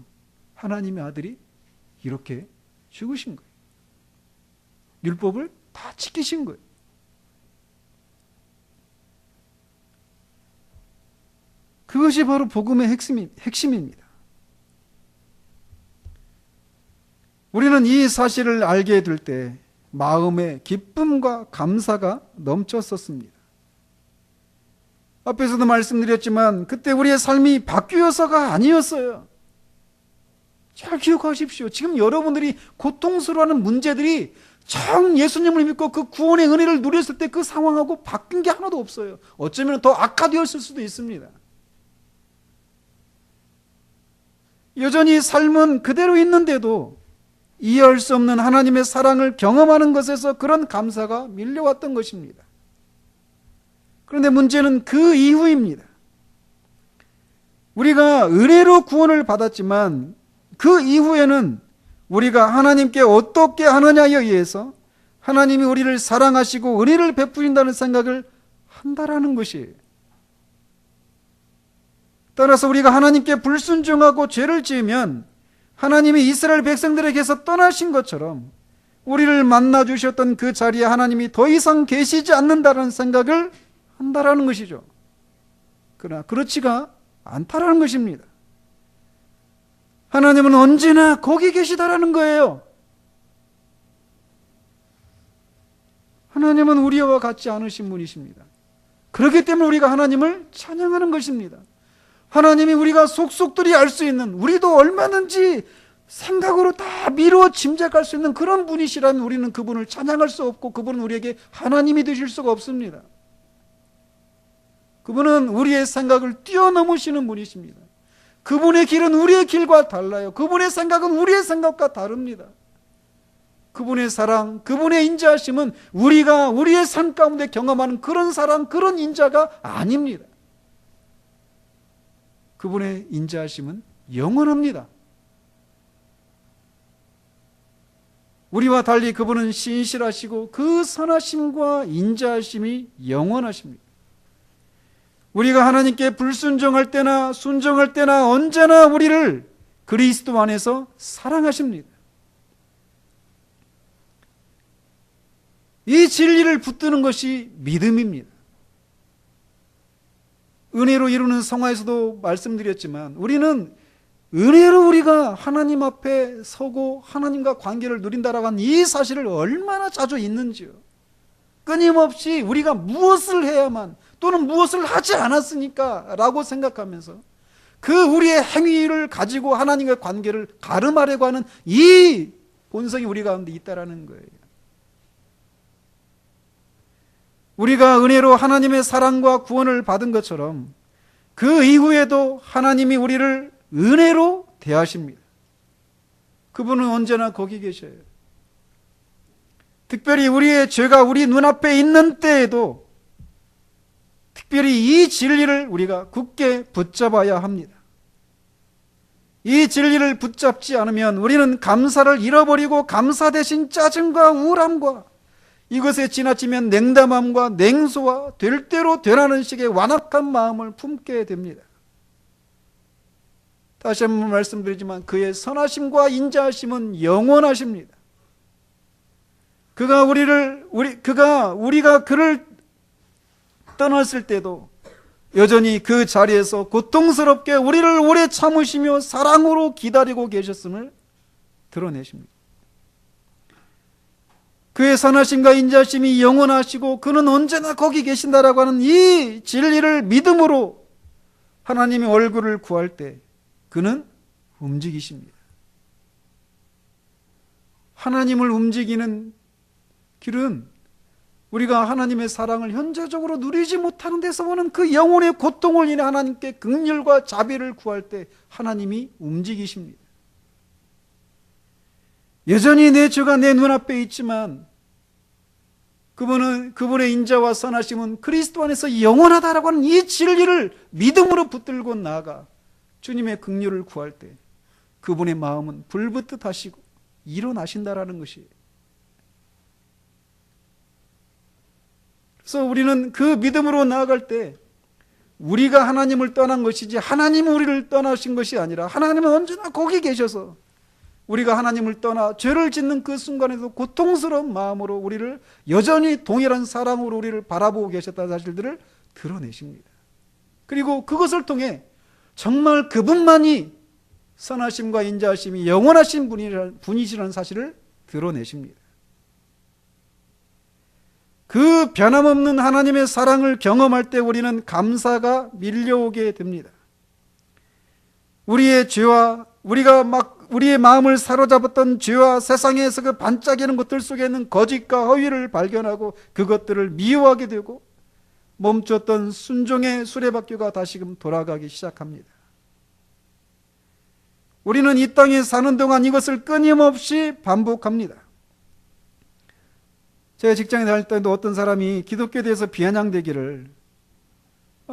S1: 하나님의 아들이 이렇게 죽으신 거예요. 율법을 다 지키신 거예요. 그것이 바로 복음의 핵심입니다. 우리는 이 사실을 알게 될 때 마음의 기쁨과 감사가 넘쳤었습니다. 앞에서도 말씀드렸지만 그때 우리의 삶이 바뀌어서가 아니었어요. 잘 기억하십시오. 지금 여러분들이 고통스러워하는 문제들이 참 예수님을 믿고 그 구원의 은혜를 누렸을 때 그 상황하고 바뀐 게 하나도 없어요. 어쩌면 더 악화되었을 수도 있습니다. 여전히 삶은 그대로 있는데도 이해할 수 없는 하나님의 사랑을 경험하는 것에서 그런 감사가 밀려왔던 것입니다. 그런데 문제는 그 이후입니다. 우리가 은혜로 구원을 받았지만 그 이후에는 우리가 하나님께 어떻게 하느냐에 의해서 하나님이 우리를 사랑하시고 은혜를 베푸신다는 생각을 한다라는 것이에요. 따라서 우리가 하나님께 불순종하고 죄를 지으면 하나님이 이스라엘 백성들에게서 떠나신 것처럼 우리를 만나 주셨던 그 자리에 하나님이 더 이상 계시지 않는다는 생각을 한다라는 것이죠. 그러나 그렇지가 않다라는 것입니다. 하나님은 언제나 거기 계시다라는 거예요. 하나님은 우리와 같지 않으신 분이십니다. 그렇기 때문에 우리가 하나님을 찬양하는 것입니다. 하나님이 우리가 속속들이 알 수 있는, 우리도 얼마든지 생각으로 다 미루어 짐작할 수 있는 그런 분이시라면 우리는 그분을 찬양할 수 없고 그분은 우리에게 하나님이 되실 수가 없습니다. 그분은 우리의 생각을 뛰어넘으시는 분이십니다. 그분의 길은 우리의 길과 달라요. 그분의 생각은 우리의 생각과 다릅니다. 그분의 사랑, 그분의 인자하심은 우리가 우리의 삶 가운데 경험하는 그런 사랑, 그런 인자가 아닙니다. 그분의 인자하심은 영원합니다. 우리와 달리 그분은 신실하시고 그 선하심과 인자하심이 영원하십니다. 우리가 하나님께 불순종할 때나 순종할 때나 언제나 우리를 그리스도 안에서 사랑하십니다. 이 진리를 붙드는 것이 믿음입니다. 은혜로 이루는 성화에서도 말씀드렸지만 우리는 은혜로 우리가 하나님 앞에 서고 하나님과 관계를 누린다라고 하는 이 사실을 얼마나 자주 잊는지요. 끊임없이 우리가 무엇을 해야만, 또는 무엇을 하지 않았으니까 라고 생각하면서 그 우리의 행위를 가지고 하나님과의 관계를 가름하려고 하는 이 본성이 우리 가운데 있다라는 거예요. 우리가 은혜로 하나님의 사랑과 구원을 받은 것처럼 그 이후에도 하나님이 우리를 은혜로 대하십니다. 그분은 언제나 거기 계셔요. 특별히 우리의 죄가 우리 눈앞에 있는 때에도 특별히 이 진리를 우리가 굳게 붙잡아야 합니다. 이 진리를 붙잡지 않으면 우리는 감사를 잃어버리고 감사 대신 짜증과 우울함과 이것에 지나치면 냉담함과 냉소와 될 대로 되라는 식의 완악한 마음을 품게 됩니다. 다시 한번 말씀드리지만 그의 선하심과 인자하심은 영원하십니다. 우리가 그를 떠났을 때도 여전히 그 자리에서 고통스럽게 우리를 오래 참으시며 사랑으로 기다리고 계셨음을 드러내십니다. 그의 선하심과 인자심이 영원하시고 그는 언제나 거기 계신다라고 하는 이 진리를 믿음으로 하나님의 얼굴을 구할 때 그는 움직이십니다. 하나님을 움직이는 길은 우리가 하나님의 사랑을 현재적으로 누리지 못하는 데서 오는 그 영혼의 고통을 인해 하나님께 긍휼과 자비를 구할 때 하나님이 움직이십니다. 여전히 내 죄가 내 눈앞에 있지만 그분의 인자와 선하심은 그리스도 안에서 영원하다라고 하는 이 진리를 믿음으로 붙들고 나아가 주님의 긍휼을 구할 때 그분의 마음은 불붙듯 하시고 일어나신다라는 것이에요. 그래서 우리는 그 믿음으로 나아갈 때 우리가 하나님을 떠난 것이지 하나님은 우리를 떠나신 것이 아니라 하나님은 언제나 거기 계셔서 우리가 하나님을 떠나 죄를 짓는 그 순간에도 고통스러운 마음으로 우리를 여전히 동일한 사랑으로 우리를 바라보고 계셨다는 사실들을 드러내십니다. 그리고 그것을 통해 정말 그분만이 선하심과 인자하심이 영원하신 분이시라는 사실을 드러내십니다. 그 변함없는 하나님의 사랑을 경험할 때 우리는 감사가 밀려오게 됩니다. 우리의 죄와 우리의 마음을 사로잡았던 죄와 세상에서 그 반짝이는 것들 속에 있는 거짓과 허위를 발견하고 그것들을 미워하게 되고 멈췄던 순종의 수레바퀴가 다시금 돌아가기 시작합니다. 우리는 이 땅에 사는 동안 이것을 끊임없이 반복합니다. 제가 직장에 다닐 때도 어떤 사람이 기독교에 대해서 비아냥대기를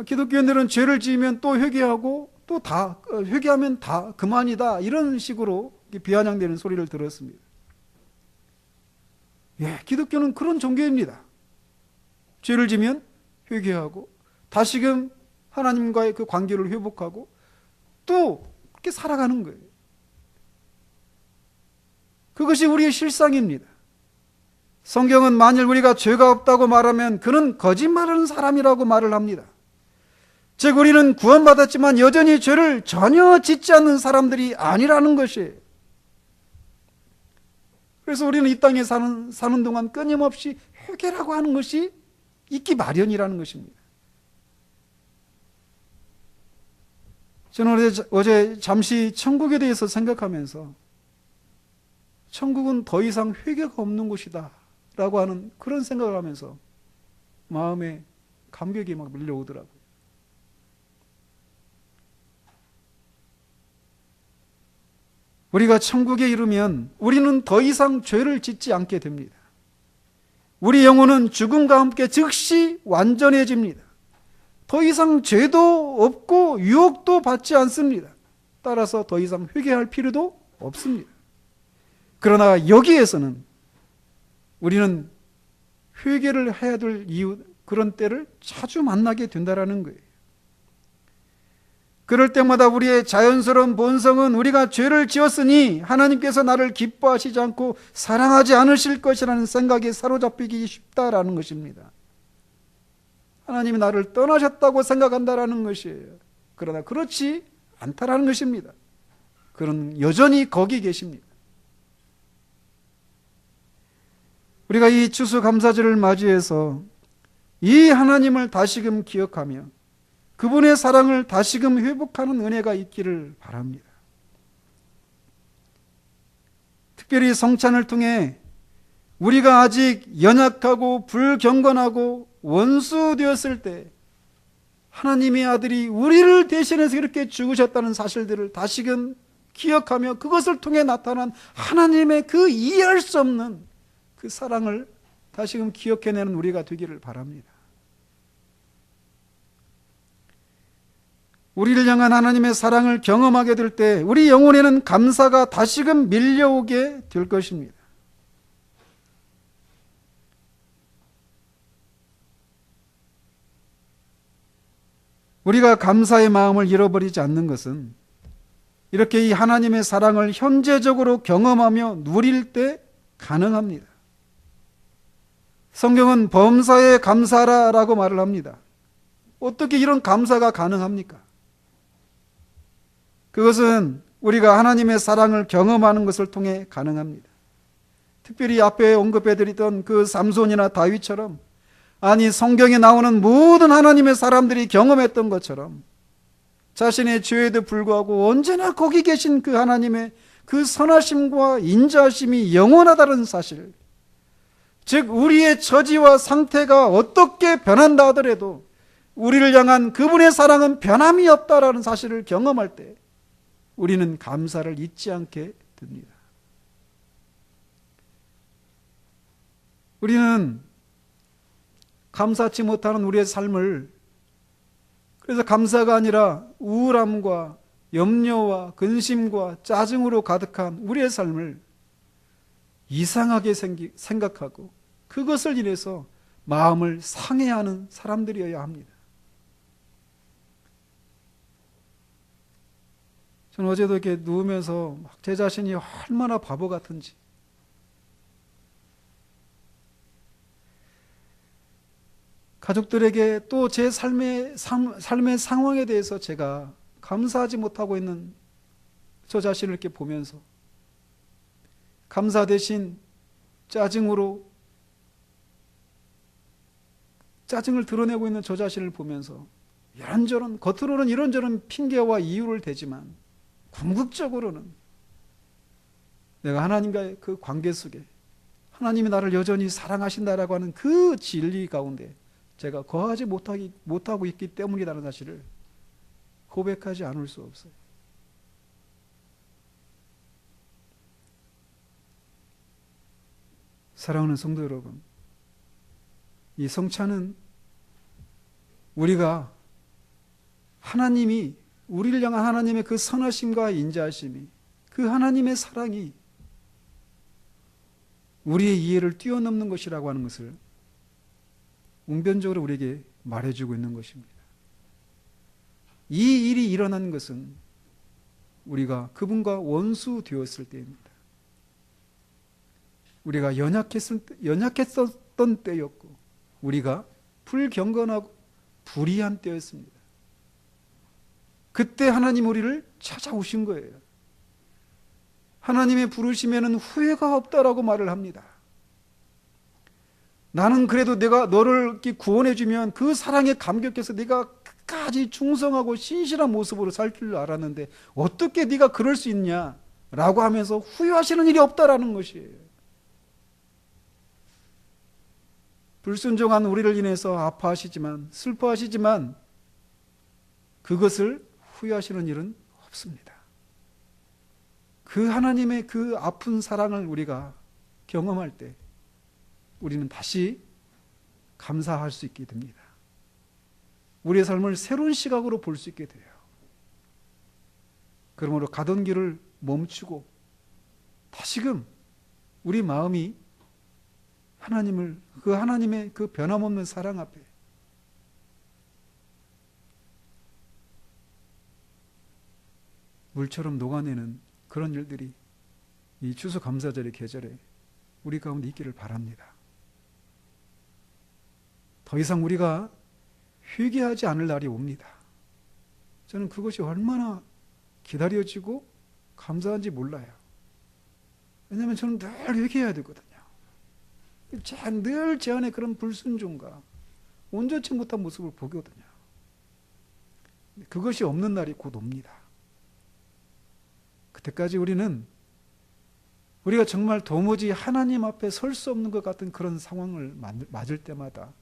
S1: 기독교인들은 죄를 지으면 또 회개하고 또 회개하면 다 그만이다 이런 식으로 비아냥대는 소리를 들었습니다. 예, 기독교는 그런 종교입니다. 죄를 지면 회개하고 다시금 하나님과의 그 관계를 회복하고 또 그렇게 살아가는 거예요. 그것이 우리의 실상입니다. 성경은 만일 우리가 죄가 없다고 말하면 그는 거짓말하는 사람이라고 말을 합니다. 즉 우리는 구원받았지만 여전히 죄를 전혀 짓지 않는 사람들이 아니라는 것이에요. 그래서 우리는 이 땅에 사는 동안 끊임없이 회개라고 하는 것이 있기 마련이라는 것입니다. 저는 어제 잠시 천국에 대해서 생각하면서 천국은 더 이상 회개가 없는 곳이다 라고 하는 그런 생각을 하면서 마음에 감격이 막 밀려오더라고요. 우리가 천국에 이르면 우리는 더 이상 죄를 짓지 않게 됩니다. 우리 영혼은 죽음과 함께 즉시 완전해집니다. 더 이상 죄도 없고 유혹도 받지 않습니다. 따라서 더 이상 회개할 필요도 없습니다. 그러나 여기에서는 우리는 회개를 해야 될 이유, 그런 때를 자주 만나게 된다는 거예요. 그럴 때마다 우리의 자연스러운 본성은 우리가 죄를 지었으니 하나님께서 나를 기뻐하시지 않고 사랑하지 않으실 것이라는 생각에 사로잡히기 쉽다라는 것입니다. 하나님이 나를 떠나셨다고 생각한다라는 것이에요. 그러나 그렇지 않다라는 것입니다. 그는 여전히 거기 계십니다. 우리가 이 추수감사절을 맞이해서 이 하나님을 다시금 기억하며 그분의 사랑을 다시금 회복하는 은혜가 있기를 바랍니다. 특별히 성찬을 통해 우리가 아직 연약하고 불경건하고 원수 되었을 때 하나님의 아들이 우리를 대신해서 이렇게 죽으셨다는 사실들을 다시금 기억하며 그것을 통해 나타난 하나님의 그 이해할 수 없는 그 사랑을 다시금 기억해내는 우리가 되기를 바랍니다. 우리를 향한 하나님의 사랑을 경험하게 될 때 우리 영혼에는 감사가 다시금 밀려오게 될 것입니다. 우리가 감사의 마음을 잃어버리지 않는 것은 이렇게 이 하나님의 사랑을 현재적으로 경험하며 누릴 때 가능합니다. 성경은 범사에 감사하라라고 말을 합니다. 어떻게 이런 감사가 가능합니까? 그것은 우리가 하나님의 사랑을 경험하는 것을 통해 가능합니다. 특별히 앞에 언급해드리던 그 삼손이나 다윗처럼, 아니 성경에 나오는 모든 하나님의 사람들이 경험했던 것처럼 자신의 죄에도 불구하고 언제나 거기 계신 그 하나님의 그 선하심과 인자하심이 영원하다는 사실, 즉 우리의 처지와 상태가 어떻게 변한다 하더라도 우리를 향한 그분의 사랑은 변함이 없다라는 사실을 경험할 때 우리는 감사를 잊지 않게 됩니다. 우리는 감사치 못하는 우리의 삶을, 그래서 감사가 아니라 우울함과 염려와 근심과 짜증으로 가득한 우리의 삶을 이상하게 생각하고 그것을 인해서 마음을 상해하는 사람들이어야 합니다. 저는 어제도 이렇게 누우면서 제 자신이 얼마나 바보 같은지, 가족들에게 또 제 삶의 상황에 대해서 제가 감사하지 못하고 있는 저 자신을 이렇게 보면서 감사 대신 짜증을 드러내고 있는 저 자신을 보면서 이런저런, 겉으로는 이런저런 핑계와 이유를 대지만 궁극적으로는 내가 하나님과의 그 관계 속에 하나님이 나를 여전히 사랑하신다라고 하는 그 진리 가운데 제가 거하지 못하고 있기 때문이라는 사실을 고백하지 않을 수 없어요. 사랑하는 성도 여러분, 이 성찬은 우리가 하나님이 우리를 향한 하나님의 그 선하심과 인자하심이, 그 하나님의 사랑이 우리의 이해를 뛰어넘는 것이라고 하는 것을 웅변적으로 우리에게 말해주고 있는 것입니다. 이 일이 일어난 것은 우리가 그분과 원수 되었을 때입니다. 우리가 연약했었던 때였고 우리가 불경건하고 불의한 때였습니다. 그때 하나님 우리를 찾아오신 거예요. 하나님의 부르심에는 후회가 없다라고 말을 합니다. 나는 그래도 내가 너를 구원해주면 그 사랑에 감격해서 네가 끝까지 충성하고 신실한 모습으로 살 줄 알았는데 어떻게 네가 그럴 수 있냐 라고 하면서 후회하시는 일이 없다라는 것이에요. 불순종한 우리를 인해서 아파하시지만, 슬퍼하시지만 그것을 후회하시는 일은 없습니다. 그 하나님의 그 아픈 사랑을 우리가 경험할 때 우리는 다시 감사할 수 있게 됩니다. 우리의 삶을 새로운 시각으로 볼 수 있게 돼요. 그러므로 가던 길을 멈추고 다시금 우리 마음이 하나님의 그 변함없는 사랑 앞에 물처럼 녹아내는 그런 일들이 이 추수감사절의 계절에 우리 가운데 있기를 바랍니다. 더 이상 우리가 회개하지 않을 날이 옵니다. 저는 그것이 얼마나 기다려지고 감사한지 몰라요. 왜냐하면 저는 늘 회개해야 되거든요. 늘 제 안에 그런 불순종과 온전치 못한 모습을 보거든요. 그것이 없는 날이 곧 옵니다. 그때까지 우리가 정말 도무지 하나님 앞에 설 수 없는 것 같은 그런 상황을 맞을 때마다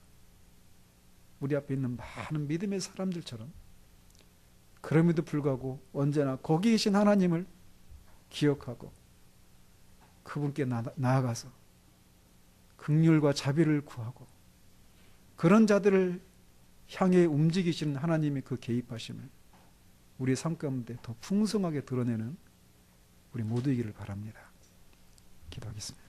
S1: 우리 앞에 있는 많은 믿음의 사람들처럼 그럼에도 불구하고 언제나 거기 계신 하나님을 기억하고 그분께 나아가서 긍휼과 자비를 구하고 그런 자들을 향해 움직이시는 하나님의 그 개입하심을 우리의 삶 가운데 더 풍성하게 드러내는 우리 모두이기를 바랍니다. 기도하겠습니다.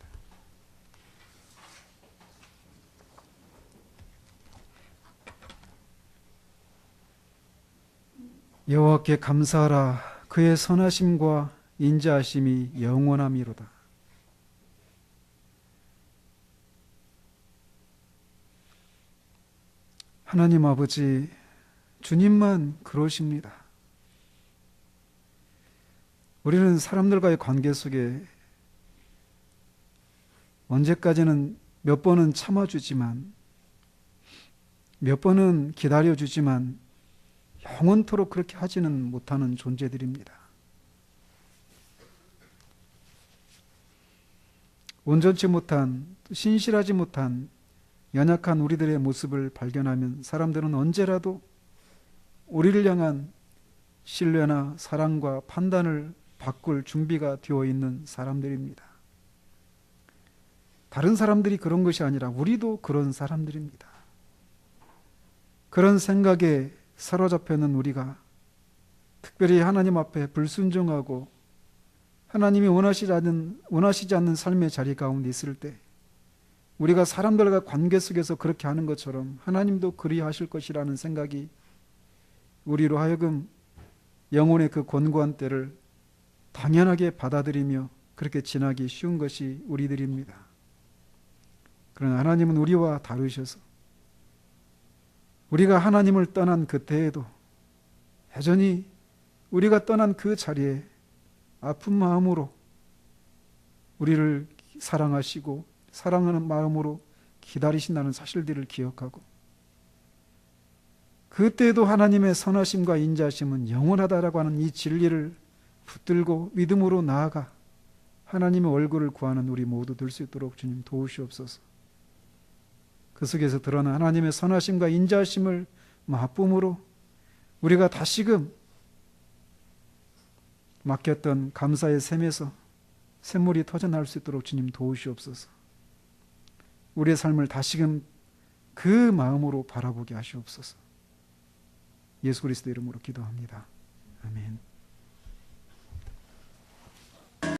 S1: 여호와께 감사하라. 그의 선하심과 인자하심이 영원함이로다. 하나님 아버지, 주님만 그러십니다. 우리는 사람들과의 관계 속에 언제까지는 몇 번은 참아주지만, 몇 번은 기다려주지만 영원토록 그렇게 하지는 못하는 존재들입니다. 온전치 못한, 신실하지 못한 연약한 우리들의 모습을 발견하면 사람들은 언제라도 우리를 향한 신뢰나 사랑과 판단을 바꿀 준비가 되어 있는 사람들입니다. 다른 사람들이 그런 것이 아니라 우리도 그런 사람들입니다. 그런 생각에 사로잡혀 있는 우리가 특별히 하나님 앞에 불순종하고 하나님이 원하시지 않는 삶의 자리 가운데 있을 때 우리가 사람들과 관계 속에서 그렇게 하는 것처럼 하나님도 그리하실 것이라는 생각이 우리로 하여금 영혼의 그 곤고한 때를 당연하게 받아들이며 그렇게 지나기 쉬운 것이 우리들입니다. 그러나 하나님은 우리와 다르셔서 우리가 하나님을 떠난 그때에도 여전히 우리가 떠난 그 자리에 아픈 마음으로 우리를 사랑하시고 사랑하는 마음으로 기다리신다는 사실들을 기억하고 그때에도 하나님의 선하심과 인자하심은 영원하다라고 하는 이 진리를 붙들고 믿음으로 나아가 하나님의 얼굴을 구하는 우리 모두 될 수 있도록 주님 도우시옵소서. 그 속에서 드러난 하나님의 선하심과 인자하심을 맛봄으로 우리가 다시금 막혔던 감사의 샘에서 샘물이 터져나올 수 있도록 주님 도우시옵소서. 우리의 삶을 다시금 그 마음으로 바라보게 하시옵소서. 예수 그리스도 이름으로 기도합니다. 아멘.